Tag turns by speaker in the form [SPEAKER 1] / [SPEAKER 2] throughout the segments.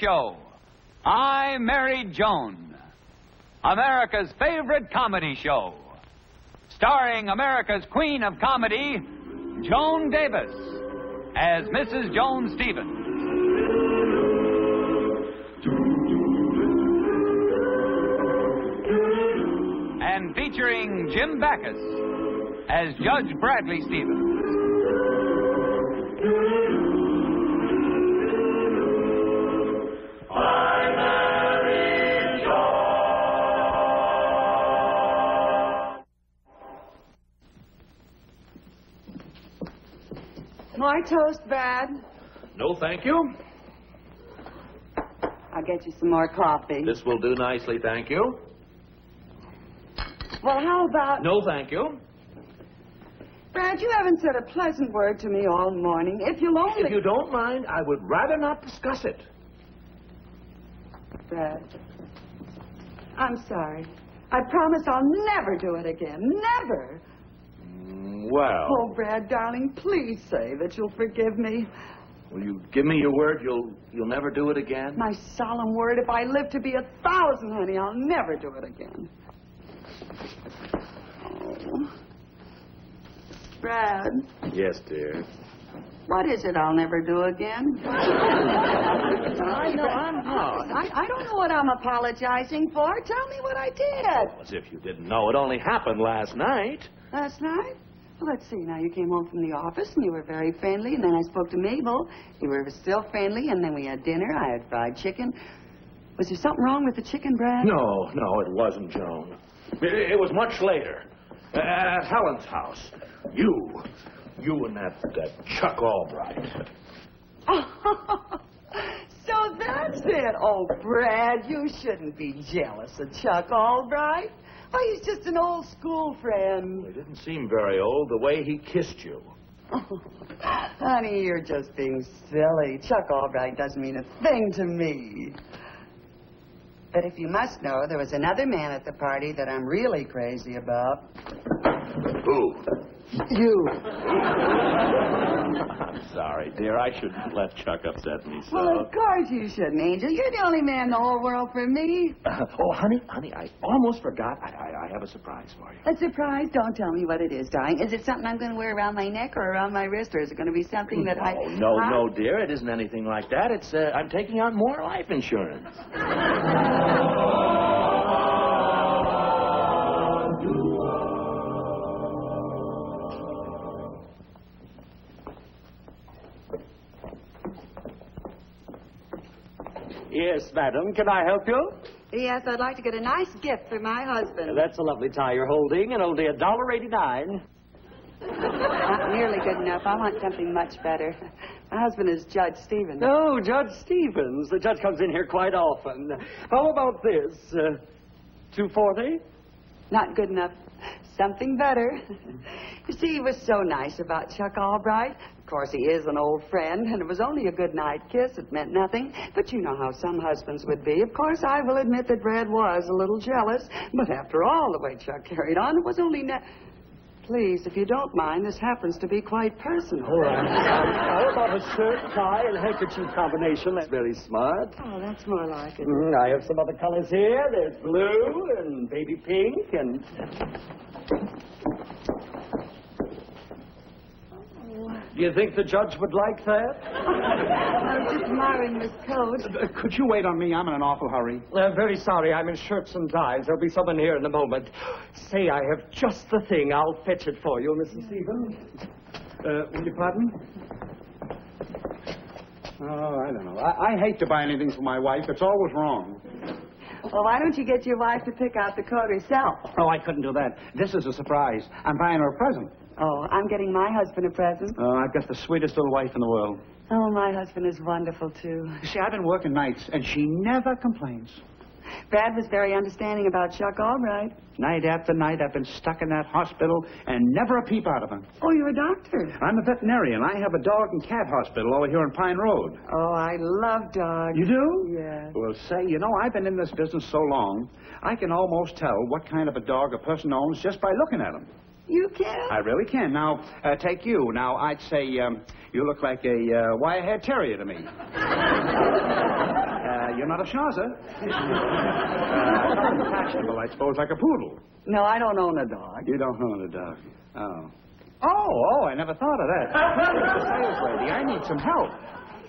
[SPEAKER 1] show, I Married Joan, America's favorite comedy show, starring America's queen of comedy, Joan Davis, as Mrs. Joan Stevens. And featuring Jim Backus as Judge Bradley Stevens. I Married Joan.
[SPEAKER 2] My toast bad?
[SPEAKER 3] No, thank you.
[SPEAKER 2] I'll get you some more coffee.
[SPEAKER 3] This will do nicely, thank you.
[SPEAKER 2] Well, how about...
[SPEAKER 3] No, thank you.
[SPEAKER 2] Brad, you haven't said a pleasant word to me all morning. If you'll only...
[SPEAKER 3] If you don't mind, I would rather not discuss it.
[SPEAKER 2] Brad, I'm sorry. I promise I'll never do it again. Never.
[SPEAKER 3] Well...
[SPEAKER 2] Oh, Brad, darling, please say that you'll forgive me.
[SPEAKER 3] Will you give me your word you'll never do it again?
[SPEAKER 2] My solemn word, if I live to be 1,000, honey, I'll never do it again. Oh. Brad.
[SPEAKER 3] Yes, dear.
[SPEAKER 2] What is it I'll never do again? I don't know what I'm apologizing for. Tell me what I did.
[SPEAKER 3] As if you didn't know. It only happened last night.
[SPEAKER 2] Last night? Well, let's see. Now, you came home from the office, and you were very friendly, and then I spoke to Mabel. You were still friendly, and then we had dinner. I had fried chicken. Was there something wrong with the chicken, Brad?
[SPEAKER 3] No, it wasn't, Joan. It was much later. At Helen's house. You and that Chuck Albright.
[SPEAKER 2] So that's it. Oh, Brad, you shouldn't be jealous of Chuck Albright. Oh, he's just an old school friend.
[SPEAKER 3] He didn't seem very old the way he kissed you.
[SPEAKER 2] Oh, honey, you're just being silly. Chuck Albright doesn't mean a thing to me. But if you must know, there was another man at the party that I'm really crazy about.
[SPEAKER 3] Who?
[SPEAKER 2] You.
[SPEAKER 3] I'm sorry, dear. I shouldn't let Chuck upset me so.
[SPEAKER 2] Well, of course you shouldn't, Angel. You're the only man in the whole world for me.
[SPEAKER 3] Oh, honey, I almost forgot. I have a surprise for you.
[SPEAKER 2] A surprise? Don't tell me what it is, darling. Is it something I'm going to wear around my neck or around my wrist, or is it going to be something that
[SPEAKER 3] No, dear. It isn't anything like that. It's, I'm taking out more life insurance.
[SPEAKER 4] Yes, madam. Can I help you?
[SPEAKER 2] Yes, I'd like to get a nice gift for my husband.
[SPEAKER 4] That's a lovely tie you're holding, and only $1.89.
[SPEAKER 2] Not nearly good enough. I want something much better. My husband is Judge Stevens.
[SPEAKER 4] Oh, Judge Stevens. The judge comes in here quite often. How about this? $2.40?
[SPEAKER 2] Not good enough. Something better. You see, he was so nice about Chuck Albright. Of course, he is an old friend, and it was only a good night kiss. It meant nothing. But you know how some husbands would be. Of course, I will admit that Brad was a little jealous. But after all, the way Chuck carried on, it was only Please, if you don't mind, this happens to be quite personal.
[SPEAKER 4] All right. How about a shirt, tie, and handkerchief combination? That's very smart.
[SPEAKER 2] Oh, that's more like it.
[SPEAKER 4] I have some other colors here. There's blue and baby pink and... Do you think the judge would like that?
[SPEAKER 2] I was just admiring this coat.
[SPEAKER 5] Could you wait on me? I'm in an awful hurry.
[SPEAKER 4] Very sorry. I'm in shirts and ties. There'll be someone here in a moment. Say, I have just the thing. I'll fetch it for you, Mrs. Stevens.
[SPEAKER 5] Will you pardon? Oh, I don't know. I hate to buy anything for my wife. It's always wrong.
[SPEAKER 2] Well, why don't you get your wife to pick out the coat herself?
[SPEAKER 5] Oh, I couldn't do that. This is a surprise. I'm buying her a present.
[SPEAKER 2] Oh, I'm getting my husband a present.
[SPEAKER 5] Oh, I've got the sweetest little wife in the world.
[SPEAKER 2] Oh, my husband is wonderful, too.
[SPEAKER 5] See, I've been working nights, and she never complains.
[SPEAKER 2] Brad was very understanding about Chuck Albright.
[SPEAKER 5] Night after night, I've been stuck in that hospital and never a peep out of him.
[SPEAKER 2] Oh, you're a doctor.
[SPEAKER 5] I'm a veterinarian. I have a dog and cat hospital over here on Pine Road.
[SPEAKER 2] Oh, I love dogs.
[SPEAKER 5] You do?
[SPEAKER 2] Yes.
[SPEAKER 5] Well, say, you know, I've been in this business so long, I can almost tell what kind of a dog a person owns just by looking at him.
[SPEAKER 2] You can?
[SPEAKER 5] I really can. Now, take you. Now, I'd say you look like a wire-haired terrier to me. you're not a schuzzer. Fashionable, I suppose, like a poodle.
[SPEAKER 2] No, I don't own a dog.
[SPEAKER 5] You don't own a dog. Oh, I never thought of that. Mr. Sales lady, I need some help.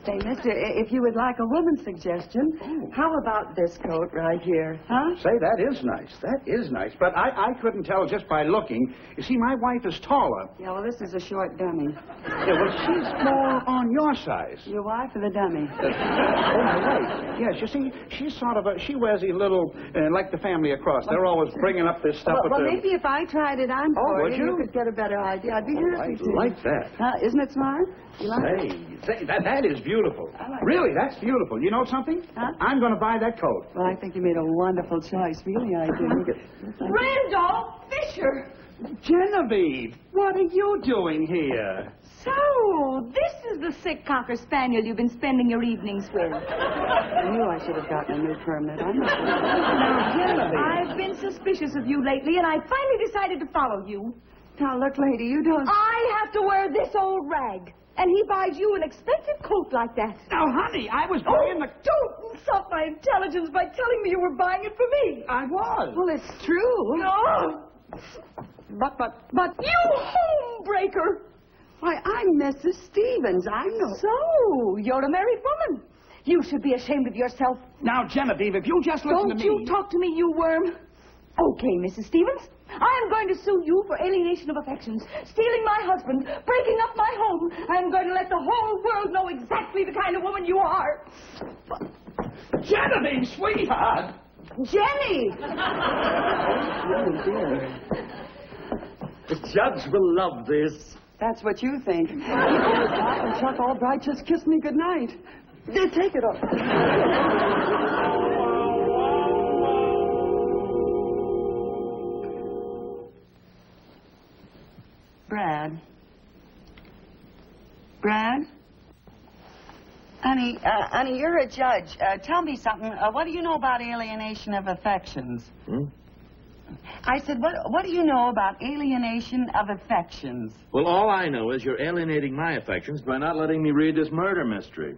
[SPEAKER 2] Say, mister, if you would like a woman's suggestion, how about this coat right here, huh?
[SPEAKER 5] Say, that is nice. That is nice. But I couldn't tell just by looking. You see, my wife is taller.
[SPEAKER 2] Yeah, well, this is a short dummy.
[SPEAKER 5] Yeah, well, she's more on your size.
[SPEAKER 2] Your wife or the dummy?
[SPEAKER 5] My wife. Yes, you see, she's sort of she wears these little, like the family across. They're always bringing up this stuff
[SPEAKER 2] Well, maybe if I tried it on for
[SPEAKER 5] would you?
[SPEAKER 2] could get a better idea. I'd be happy to.
[SPEAKER 5] I like that.
[SPEAKER 2] Isn't it smart? You like it?
[SPEAKER 5] Say, that is beautiful.
[SPEAKER 2] I like
[SPEAKER 5] Really, that's beautiful. You know something?
[SPEAKER 2] Huh?
[SPEAKER 5] I'm going to buy that coat.
[SPEAKER 2] Well, I think you made a wonderful choice. Really, I do.
[SPEAKER 6] Randolph Fisher!
[SPEAKER 5] Genevieve, what are you doing here?
[SPEAKER 6] So, this is the sick Cocker Spaniel you've been spending your evenings with.
[SPEAKER 2] I knew I should have gotten a new permit.
[SPEAKER 6] Now,
[SPEAKER 5] Genevieve.
[SPEAKER 6] I've been suspicious of you lately, and I finally decided to follow you.
[SPEAKER 2] Now, look, lady, you don't...
[SPEAKER 6] I have to wear this old rag, and he buys you an expensive coat like that.
[SPEAKER 5] Now, honey, I was buying the...
[SPEAKER 6] Don't insult my intelligence by telling me you were buying it for me.
[SPEAKER 5] I was.
[SPEAKER 2] Well, it's true.
[SPEAKER 6] No!
[SPEAKER 2] But
[SPEAKER 6] You homebreaker!
[SPEAKER 2] why, I'm Mrs. Stevens. I know.
[SPEAKER 6] So, you're a married woman. You should be ashamed of yourself.
[SPEAKER 5] Now, Genevieve, if you just listen to
[SPEAKER 6] Don't
[SPEAKER 5] me...
[SPEAKER 6] you talk to me, you worm. Okay, Mrs. Stevens. I am going to sue you for alienation of affections, stealing my husband, breaking up my home. I'm going to let the whole world know exactly the kind of woman you are.
[SPEAKER 5] Genevieve, sweetheart!
[SPEAKER 6] Jenny!
[SPEAKER 2] Oh, dear.
[SPEAKER 4] The judge will love this.
[SPEAKER 2] That's what you think. And Chuck Albright just kissed me goodnight. Take it off. Brad? Honey, you're a judge. Tell me something. What do you know about alienation of affections? I said, what do you know about alienation of affections?
[SPEAKER 3] Well, all I know is you're alienating my affections by not letting me read this murder mystery.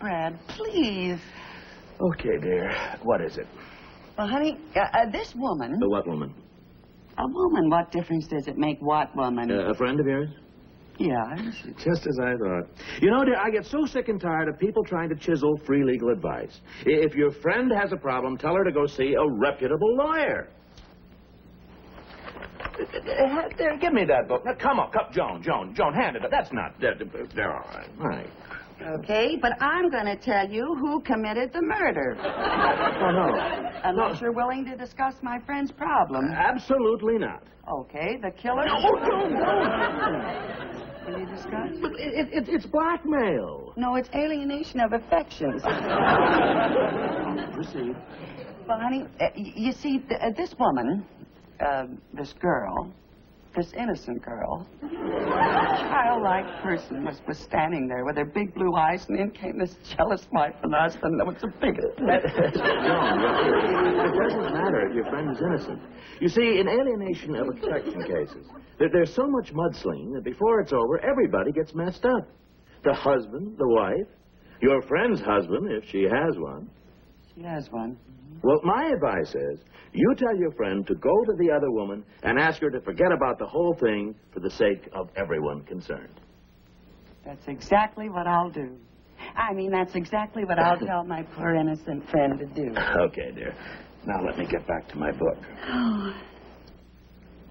[SPEAKER 2] Brad, please.
[SPEAKER 3] Okay, dear. What is it?
[SPEAKER 2] Well, honey, this woman...
[SPEAKER 3] The what woman?
[SPEAKER 2] A woman. What difference does it make what woman?
[SPEAKER 3] A friend of yours?
[SPEAKER 2] Yeah.
[SPEAKER 3] Just as I thought. You know, dear, I get so sick and tired of people trying to chisel free legal advice. If your friend has a problem, tell her to go see a reputable lawyer. There, give me that book. Now, come on, Joan, hand it up. That's not... They're all right. Right.
[SPEAKER 2] Okay, but I'm going to tell you who committed the murder.
[SPEAKER 3] Oh, no.
[SPEAKER 2] Unless you're willing to discuss my friend's problem.
[SPEAKER 3] Absolutely not.
[SPEAKER 2] Okay, the killer...
[SPEAKER 3] No.
[SPEAKER 2] Will you discuss?
[SPEAKER 3] But it's blackmail.
[SPEAKER 2] No, it's alienation of affections.
[SPEAKER 3] Proceed.
[SPEAKER 2] Well, honey, you see, this woman, this girl, this innocent girl, childlike person was standing there with her big blue eyes, and in came this jealous wife and husband that was a big...
[SPEAKER 3] It doesn't matter if your friend is innocent. You see, in alienation of affection cases, there's so much mudslinging that before it's over, everybody gets messed up. The husband, the wife, your friend's husband, if she has one.
[SPEAKER 2] She has one.
[SPEAKER 3] Well, my advice is, you tell your friend to go to the other woman and ask her to forget about the whole thing for the sake of everyone concerned.
[SPEAKER 2] That's exactly what I'll do. I mean, that's exactly what I'll tell my poor innocent friend to do.
[SPEAKER 3] Okay, dear. Now let me get back to my book.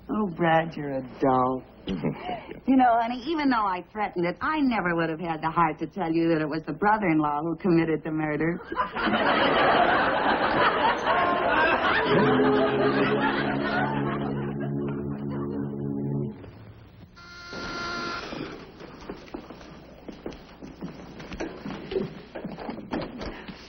[SPEAKER 2] Oh, Brad, you're a doll. You know, honey, even though I threatened it, I never would have had the heart to tell you that it was the brother-in-law who committed the murder.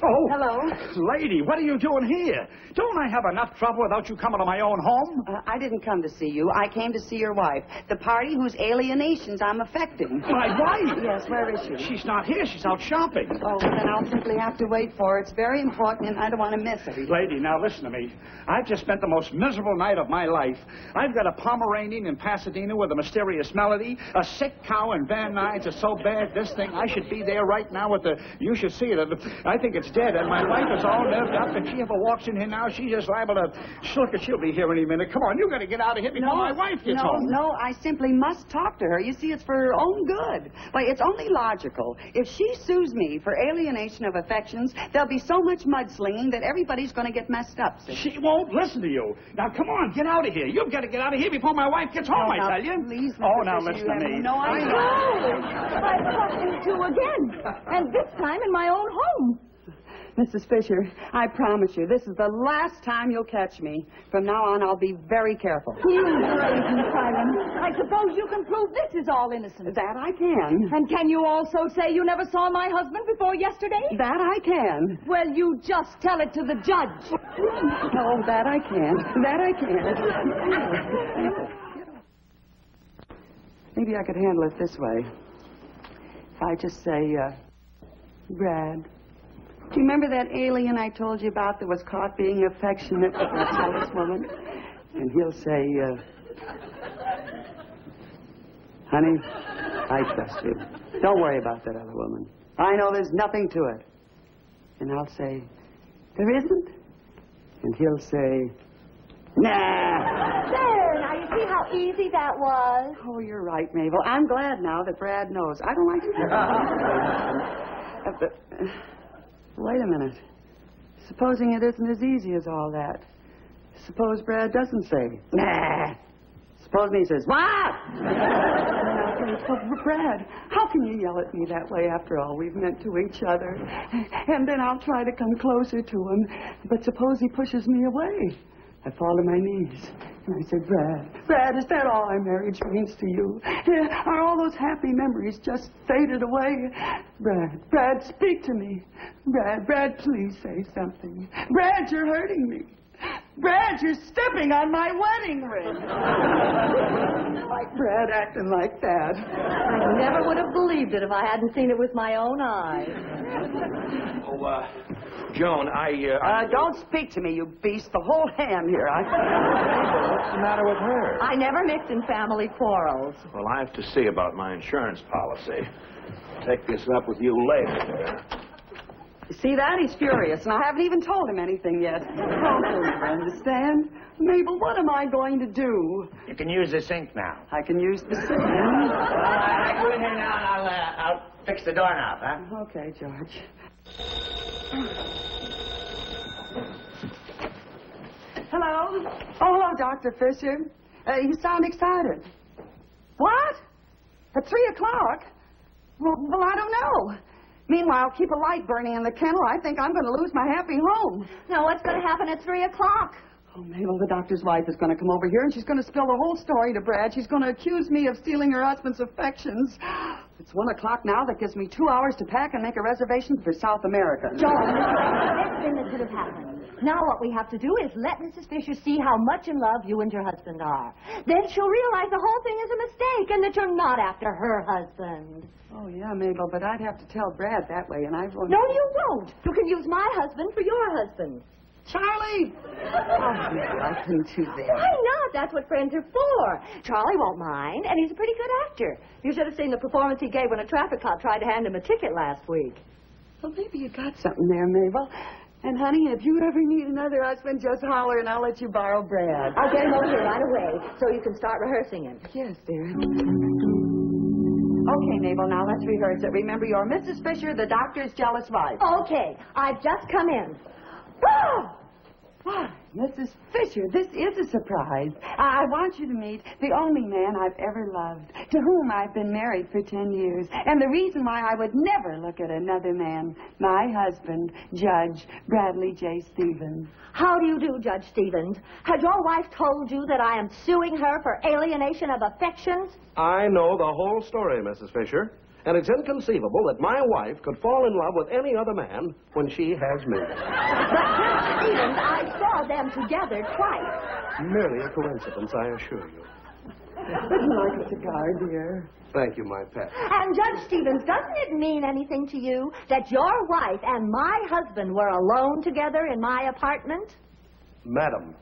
[SPEAKER 5] Oh.
[SPEAKER 2] Hello.
[SPEAKER 5] Lady, what are you doing here? Don't I have enough trouble without you coming to my own home?
[SPEAKER 2] I didn't come to see you. I came to see your wife. The party whose alienations I'm affecting.
[SPEAKER 5] My wife?
[SPEAKER 2] Yes, where is she?
[SPEAKER 5] She's not here. She's out shopping.
[SPEAKER 2] Oh, then I'll simply have to wait for her. It's very important, and I don't want to miss it.
[SPEAKER 5] Lady, now listen to me. I've just spent the most miserable night of my life. I've got a Pomeranian in Pasadena with a mysterious melody, a sick cow in Van Nuys is so bad this thing, I should be there right now with the, you should see it, I think it's dead, and my wife is all nerved up. If she ever walks in here now, she's just liable to, she'll be here any minute. Come on, you got to get out of here before my wife gets home.
[SPEAKER 2] No, I simply must talk to her. You see, it's for her own good. Why, it's only logical. If she sues me for alienation of affections, there'll be so much mudslinging that everybody's going to get messed up.
[SPEAKER 5] She won't listen to you. Now, come on, get out of here. You've got to get out of here before my wife gets home, I tell you.
[SPEAKER 2] Please,
[SPEAKER 5] now listen to me.
[SPEAKER 2] No, I know.
[SPEAKER 6] I've caught you two again, and this time in my own home.
[SPEAKER 2] Mrs. Fisher, I promise you, this is the last time you'll catch me. From now on, I'll be very careful.
[SPEAKER 6] You brazen siren. I suppose you can prove this is all innocent.
[SPEAKER 2] That I can.
[SPEAKER 6] And can you also say you never saw my husband before yesterday?
[SPEAKER 2] That I can.
[SPEAKER 6] Well, you just tell it to the judge.
[SPEAKER 2] Oh, that I can. That I can. Maybe I could handle it this way. If I just say, Brad, do you remember that alien I told you about that was caught being affectionate with that jealous woman? And he'll say, honey, I trust you. Don't worry about that other woman. I know there's nothing to it. And I'll say, there isn't? And he'll say, nah.
[SPEAKER 6] There, now you see how easy that was?
[SPEAKER 2] Oh, you're right, Mabel. I'm glad now that Brad knows. I don't like to... But, wait a minute. Supposing it isn't as easy as all that. Suppose Brad doesn't say, nah. Suppose he says, what? Brad, how can you yell at me that way after all we've meant to each other? And then I'll try to come closer to him. But suppose he pushes me away. I fall to my knees. And I say, Brad, is that all our marriage means to you? Are all those happy memories just faded away? Brad, speak to me. Brad, please say something. Brad, you're hurting me. Brad, you're stepping on my wedding ring. Like Brad acting like that.
[SPEAKER 6] I never would have believed it if I hadn't seen it with my own eyes.
[SPEAKER 3] Oh, Joan,
[SPEAKER 2] don't speak to me, you beast. The whole hand here.
[SPEAKER 3] What's the matter with her?
[SPEAKER 6] I never mix in family quarrels.
[SPEAKER 3] Well, I have to see about my insurance policy. Take this up with you later.
[SPEAKER 2] You see that? He's furious, and I haven't even told him anything yet. Oh, he'll never understand. Mabel, what am I going to do?
[SPEAKER 7] You can use the sink now.
[SPEAKER 2] I can use the sink.
[SPEAKER 7] I go in here now and I'll fix the doorknob, huh?
[SPEAKER 2] Okay, George. Hello? Oh, hello, Dr. Fisher. You sound excited. What? At 3 o'clock? Well, I don't know. Meanwhile, keep a light burning in the kennel. I think I'm going to lose my happy home.
[SPEAKER 6] Now, what's going to happen at 3 o'clock?
[SPEAKER 2] Oh, Mabel, the doctor's wife is going to come over here, and she's going to spill the whole story to Brad. She's going to accuse me of stealing her husband's affections. It's 1 o'clock now. That gives me 2 hours to pack and make a reservation for South America.
[SPEAKER 6] John, the best thing that could have happened. Now what we have to do is let Mrs. Fisher see how much in love you and your husband are. Then she'll realize the whole thing is a mistake and that you're not after her husband.
[SPEAKER 2] Oh, yeah, Mabel, but I'd have to tell Brad that way, and I won't...
[SPEAKER 6] No, you won't. You can use my husband for your husband.
[SPEAKER 2] Charlie! Oh, Mabel, I couldn't do that.
[SPEAKER 6] Why not? That's what friends are for. Charlie won't mind, and he's a pretty good actor. You should have seen the performance he gave when a traffic cop tried to hand him a ticket last week.
[SPEAKER 2] Well, maybe you got something there, Mabel. And, honey, if you ever need another husband, just holler, and I'll let you borrow Brad.
[SPEAKER 6] I'll get him over here right away so you can start rehearsing him.
[SPEAKER 2] Yes, dear. Okay, Mabel, now let's rehearse it. Remember, you're Mrs. Fisher, the doctor's jealous wife.
[SPEAKER 6] Okay, I've just come in. Oh!
[SPEAKER 2] What? Mrs. Fisher, this is a surprise. I want you to meet the only man I've ever loved, to whom I've been married for 10 years, and the reason why I would never look at another man, my husband, Judge Bradley J. Stevens.
[SPEAKER 8] How do you do, Judge Stevens? Has your wife told you that I am suing her for alienation of affections?
[SPEAKER 9] I know the whole story, Mrs. Fisher. And it's inconceivable that my wife could fall in love with any other man when she has me.
[SPEAKER 8] But, Judge Stevens, I saw them together twice.
[SPEAKER 9] Merely a coincidence, I assure you.
[SPEAKER 2] Would you like a cigar, dear?
[SPEAKER 9] Thank you, my pet.
[SPEAKER 8] And, Judge Stevens, doesn't it mean anything to you that your wife and my husband were alone together in my apartment?
[SPEAKER 9] Madam,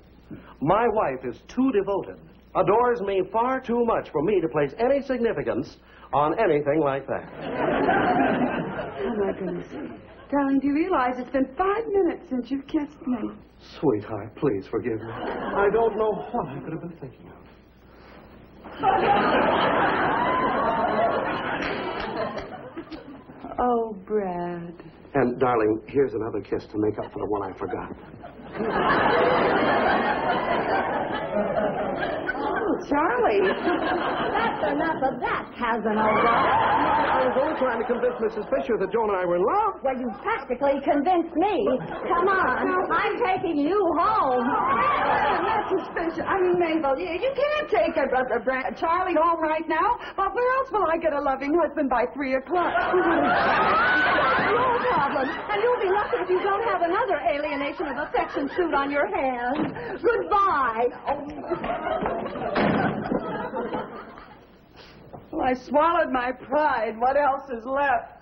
[SPEAKER 9] my wife is too devoted, adores me far too much for me to place any significance on anything like that.
[SPEAKER 2] Oh, my goodness. Darling, do you realize it's been 5 minutes since you've kissed me?
[SPEAKER 9] Sweetheart, please forgive me. I don't know what I could have been thinking of.
[SPEAKER 2] Oh, Brad.
[SPEAKER 9] And, darling, here's another kiss to make up for the one I forgot.
[SPEAKER 2] Oh, Charlie.
[SPEAKER 8] That's enough of that, Casanova.
[SPEAKER 9] I was only trying to convince Mrs. Fisher that Joan and I were in love.
[SPEAKER 8] Well, you practically convinced me. Come on, I'm taking you home.
[SPEAKER 2] Mrs. Fisher, I mean, Mabel, you can't take Charlie home right now. Well, where else will I get a loving husband by 3 o'clock?
[SPEAKER 8] No problem. And you'll be lucky if you don't have another alienation of affection suit on your hands. Goodbye.
[SPEAKER 2] Well, I swallowed my pride. What else is left?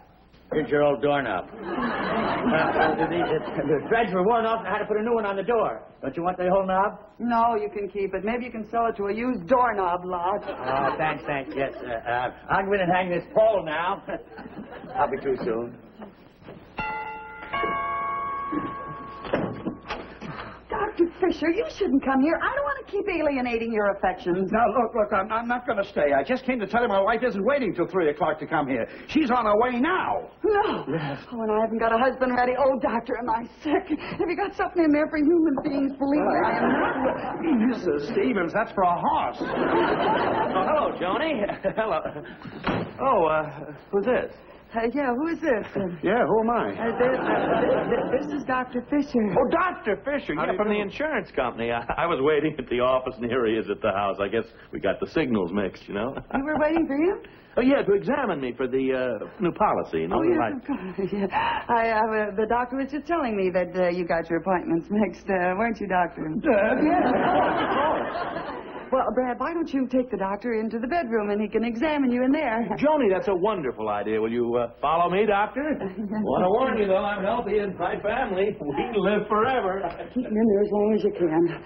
[SPEAKER 7] Here's your old doorknob. The threads were worn off and I had to put a new one on the door. Don't you want the whole knob?
[SPEAKER 2] No, you can keep it. Maybe you can sell it to a used doorknob lot.
[SPEAKER 7] Oh, thanks. Yes, I'll go in and hang this pole now. I'll be through soon.
[SPEAKER 2] Dr. Fisher, you shouldn't come here. I don't want to keep alienating your affections.
[SPEAKER 5] Now, look, I'm not going to stay. I just came to tell you my wife isn't waiting till 3 o'clock to come here. She's on her way now.
[SPEAKER 2] No. Yes. Oh, and I haven't got a husband ready. Oh, doctor, am I sick? Have you got something in there for human beings? Believe me, I am not.
[SPEAKER 5] Mrs. Stevens, that's for a horse.
[SPEAKER 3] Oh, hello, Joni. Hello. Oh, who's this?
[SPEAKER 2] Yeah, who is this?
[SPEAKER 5] Yeah, who am I?
[SPEAKER 2] This is Dr. Fisher.
[SPEAKER 3] Oh, Dr. Fisher. Yeah, from the insurance company. I was waiting at the office, and here he is at the house. I guess we got the signals mixed, you know.
[SPEAKER 2] You were waiting for him?
[SPEAKER 3] Oh, yeah, to examine me for the new policy. You know,
[SPEAKER 2] yes, of course. Yeah. The doctor was just telling me that you got your appointments mixed, weren't you, Doctor?
[SPEAKER 3] Yeah.
[SPEAKER 2] Well, Brad, why don't you take the doctor into the bedroom and he can examine you in there?
[SPEAKER 3] Joni, that's a wonderful idea. Will you follow me, Doctor? Want to warn you, though, I'm healthy and my family. We live forever.
[SPEAKER 2] Keep him in there as long as you can.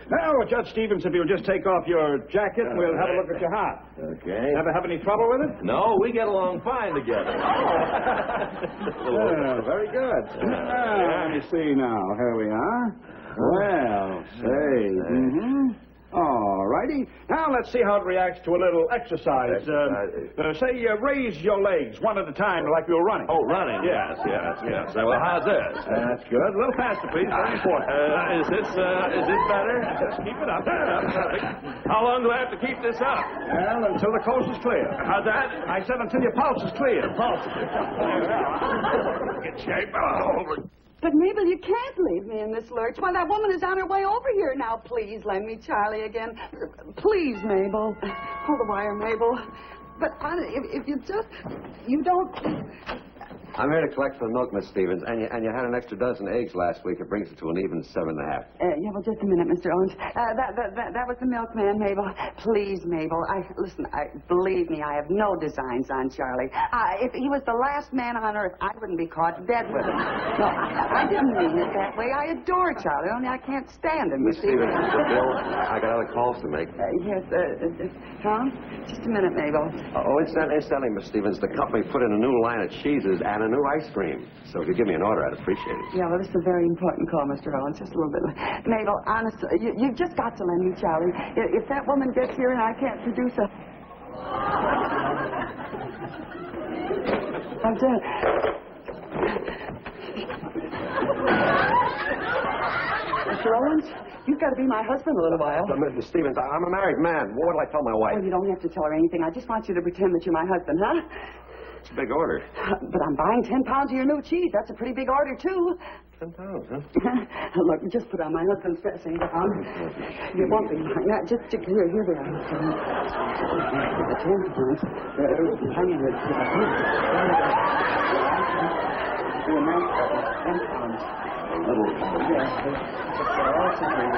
[SPEAKER 5] Now, Judge Stevens, if you'll just take off your jacket, we'll have a look at your heart.
[SPEAKER 3] Okay.
[SPEAKER 5] Ever have any trouble with it?
[SPEAKER 3] No, we get along fine together.
[SPEAKER 5] Very good. Let me see now. Here we are. Well, say. All righty. Now let's see how it reacts to a little exercise. Raise your legs one at a time like you're running.
[SPEAKER 3] Oh, running. Yes. Well, how's this?
[SPEAKER 5] That's good. A little faster, please. Very important.
[SPEAKER 3] Is this better?
[SPEAKER 5] Just keep it up.
[SPEAKER 3] How long do I have to keep this up?
[SPEAKER 5] Well, until the coast is clear.
[SPEAKER 3] How's that?
[SPEAKER 5] I said until your pulse is clear.
[SPEAKER 3] Pulse. Get shape.
[SPEAKER 2] But, Mabel, you can't leave me in this lurch. Why, that woman is on her way over here now. Please lend me Charlie again. Please, Mabel. Hold the wire, Mabel. But, if you don't...
[SPEAKER 10] I'm here to collect for the milk, Miss Stevens, and you had an extra dozen eggs last week. It brings it to an even 7.5.
[SPEAKER 2] Yeah, well, just a minute, Mr. Owens. That was the milkman, Mabel. Please, Mabel. Believe me, I have no designs on Charlie. If he was the last man on earth, I wouldn't be caught dead with him. No, I didn't mean it that way. I adore Charlie, only I can't stand him,
[SPEAKER 10] Miss Stevens, Bill, I got other calls to make.
[SPEAKER 2] Yes, huh? Just a minute, Mabel.
[SPEAKER 10] Oh, incidentally, Miss Stevens, the company put in a new line of cheeses and a new ice cream. So if you give me an order, I'd appreciate it.
[SPEAKER 2] Yeah, well, this is a very important call, Mr. Owens. Just a little bit. Mabel, honestly, you've just got to lend me Charlie. If that woman gets here and I can't produce a... I'm done. Mr. Owens, you've got to be my husband a little while.
[SPEAKER 10] Mr. Stevens, I'm a married man. What will I tell my wife?
[SPEAKER 2] Oh, you don't have to tell her anything. I just want you to pretend that you're my husband, huh?
[SPEAKER 10] It's a big order.
[SPEAKER 2] But I'm buying 10 pounds of your new cheese. That's a pretty big order, too.
[SPEAKER 10] 10 pounds, huh?
[SPEAKER 2] Look, just put on my husband's dressing gown. You won't be lying. Now, just here they are. The 10 pounds. The amount of 10 pounds.
[SPEAKER 10] A little.
[SPEAKER 2] Yes, they're all together.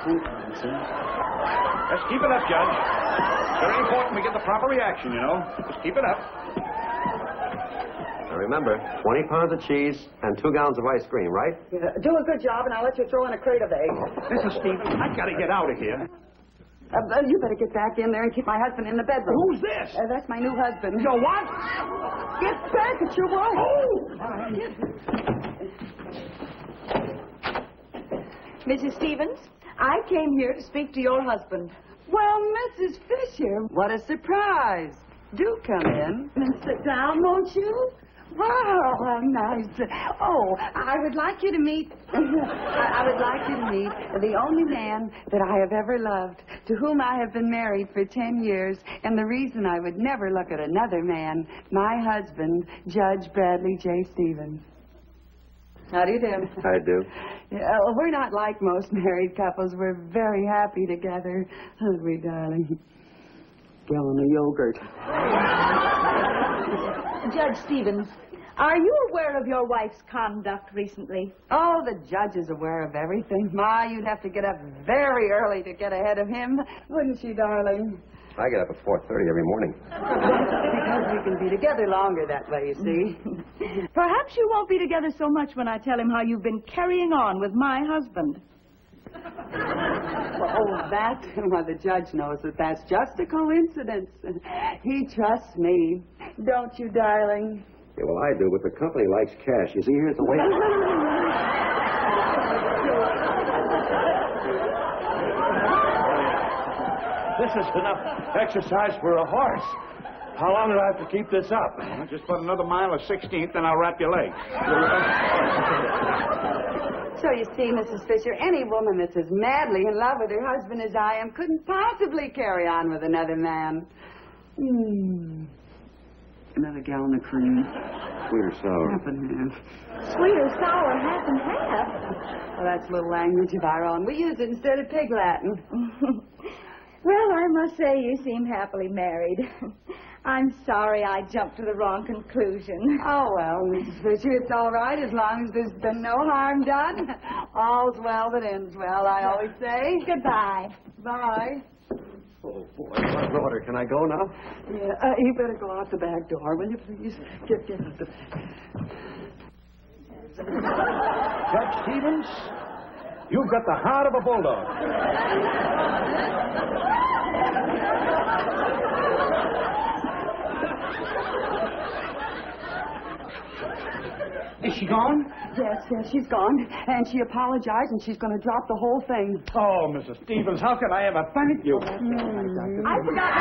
[SPEAKER 2] 10 pounds, huh?
[SPEAKER 5] Just keep it up, Judge. It's very important we get the proper reaction, you know. Just keep it up.
[SPEAKER 10] Now remember, 20 pounds of cheese and 2 gallons of ice cream, right?
[SPEAKER 2] Yeah, do a good job, and I'll let you throw in a crate of eggs.
[SPEAKER 5] Mrs. Stevens, I've got to get out of here.
[SPEAKER 2] You better get back in there and keep my husband in the bedroom.
[SPEAKER 5] Who's this?
[SPEAKER 2] That's my new husband.
[SPEAKER 5] Your what?
[SPEAKER 2] Get back at your wife.
[SPEAKER 6] Mrs. Stevens, I came here to speak to your husband.
[SPEAKER 2] Well, Mrs. Fisher, what a surprise. Do come in.
[SPEAKER 6] And sit down, won't you?
[SPEAKER 2] Wow, how nice. Oh, I would like you to meet... I would like you to meet the only man that I have ever loved, to whom I have been married for 10 years, and the reason I would never look at another man, my husband, Judge Bradley J. Stevens. How do you do?
[SPEAKER 10] I do.
[SPEAKER 2] Yeah, we're not like most married couples. We're very happy together. Aren't we, darling? Gallon of yogurt.
[SPEAKER 6] Judge Stevens, are you aware of your wife's conduct recently?
[SPEAKER 2] Oh, the judge is aware of everything. Ma, you'd have to get up very early to get ahead of him. Wouldn't you, darling?
[SPEAKER 10] I get up at 4:30 every morning.
[SPEAKER 2] Because we can be together longer that way, you see.
[SPEAKER 6] Perhaps you won't be together so much when I tell him how you've been carrying on with my husband.
[SPEAKER 2] Oh, that? Well, the judge knows that that's just a coincidence. He trusts me. Don't you, darling?
[SPEAKER 10] Yeah, well, I do, but the company likes cash. You see, here's the way...
[SPEAKER 9] This is enough exercise for a horse. How long do I have to keep this up?
[SPEAKER 5] Well, just put another mile of 16th, and I'll wrap your legs.
[SPEAKER 2] So you see, Mrs. Fisher, any woman that's as madly in love with her husband as I am couldn't possibly carry on with another man. Another gallon of cream.
[SPEAKER 10] Sweet or sour?
[SPEAKER 2] Half and half.
[SPEAKER 6] Sweet or sour, half and half.
[SPEAKER 2] Well, that's a little language of our own. We use it instead of pig Latin.
[SPEAKER 6] Well, I must say you seem happily married. I'm sorry I jumped to the wrong conclusion.
[SPEAKER 2] Oh, well, Mrs. Fisher, it's all right as long as there's been no harm done. All's well that ends well, I always say.
[SPEAKER 6] Goodbye.
[SPEAKER 2] Bye.
[SPEAKER 9] Oh, boy, what order? Can I go now?
[SPEAKER 2] Yeah, you better go out the back door, will you, please? Get out the back.
[SPEAKER 5] Judge Stevens, you've got the heart of a bulldog. Is she gone?
[SPEAKER 2] Yes, she's gone. And she apologized, and she's going to drop the whole thing.
[SPEAKER 5] Oh, Mrs. Stevens, how can I ever thank you?
[SPEAKER 6] I forgot.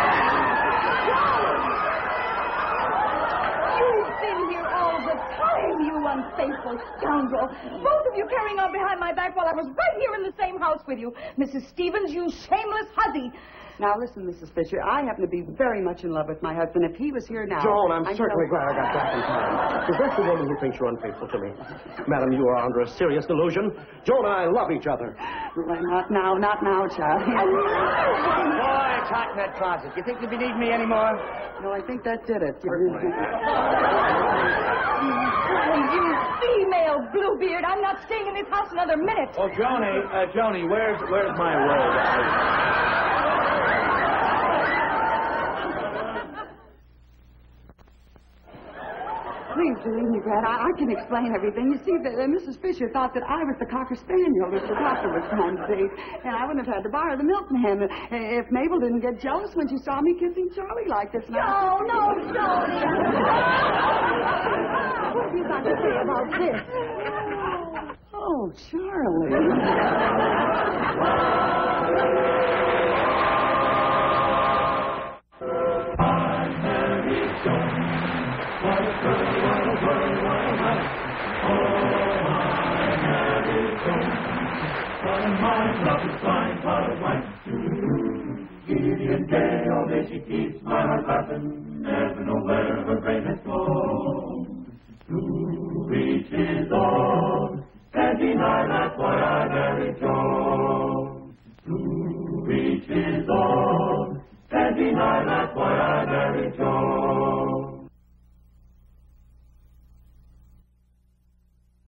[SPEAKER 6] You've been here all the time, you unfaithful scoundrel. Both of you carrying on behind my back while I was right here in the same house with you. Mrs. Stevens, you shameless hussy.
[SPEAKER 2] Now, listen, Mrs. Fisher, I happen to be very much in love with my husband. If he was here now...
[SPEAKER 9] Joan, I'm certainly glad I got back in time. Is that the woman who thinks you're unfaithful to me? Madam, you are under a serious delusion. Joan and I love each other.
[SPEAKER 2] Well, not now, child.
[SPEAKER 7] Boy, it's hot in that closet. You think you'll be needing me anymore?
[SPEAKER 2] No, I think that did it.
[SPEAKER 6] You female bluebeard, I'm not staying in this house another minute.
[SPEAKER 3] Oh, Joni, where's my robe?
[SPEAKER 2] Please believe me, Brad. I can explain everything. You see, Mrs. Fisher thought that I was the Cocker Spaniel that the doctor was trying to date, and I wouldn't have had to borrow the milkman if Mabel didn't get jealous when she saw me kissing Charlie like this.
[SPEAKER 6] No, Charlie.
[SPEAKER 2] What have you got to say about this? Oh, Charlie.
[SPEAKER 11] Love is fine, heart of wine. Gideon gay, all day she keeps my heart laughing, never know where her brain has gone. To each his own, can't deny that's why I married Joan. To each his own, can't deny that's why I married Joan.